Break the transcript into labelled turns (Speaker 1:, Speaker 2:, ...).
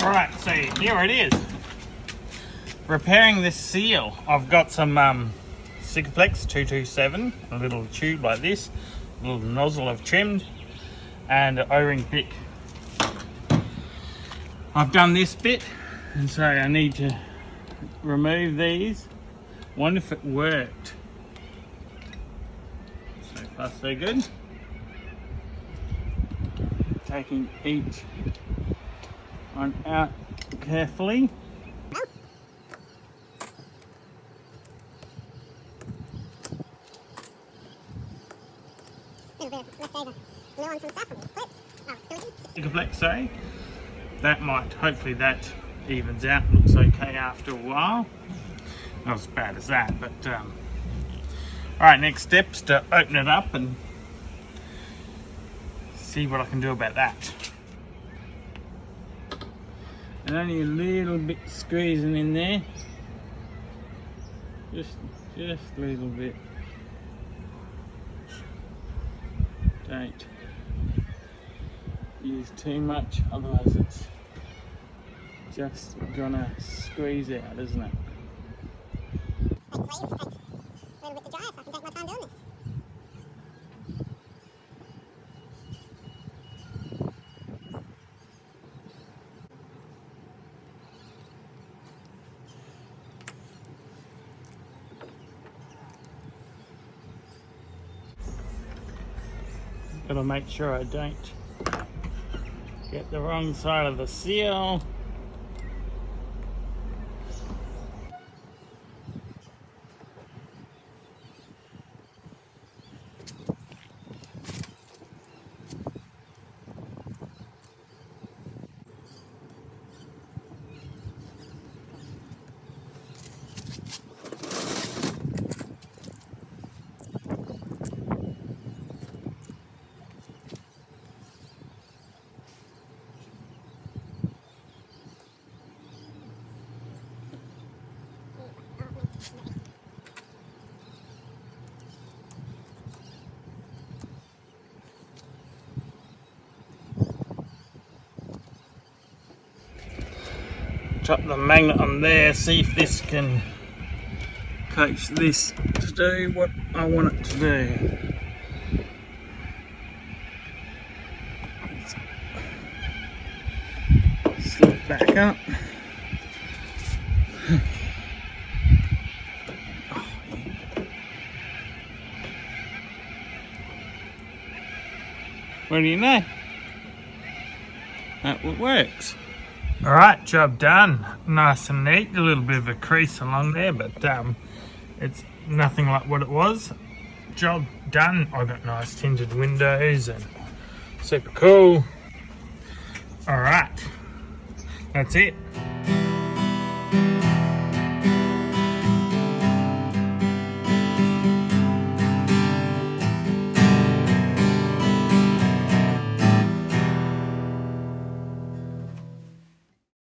Speaker 1: Right, so here it is. Repairing this seal. I've got some Sikaflex 227, a little tube like this, a little nozzle I've trimmed, and an O-ring pick. I've done this bit, and so I need to remove these. Wonder if it worked. So far so good. Taking each one out carefully. Sikaflex, sorry. That might, hopefully that evens out, looks okay after a while. Not as bad as that, but alright, next step's to open it up and see what I can do about that. And only a little bit squeezing in there. Just a little bit. Don't use too much, otherwise it's just gonna squeeze out, isn't it?
Speaker 2: Takes a little bit to dry, so I can take my time doing this.
Speaker 1: Gotta make sure I don't get the wrong side of the seal. Drop the magnet on there, see if this can coach this to do what I want it to do. Slip back up. What do you know? That works. Alright, job done. Nice and neat. A little bit of a crease along there, but it's nothing like what it was. Job done. I got nice tinted windows and super cool. Alright, that's it.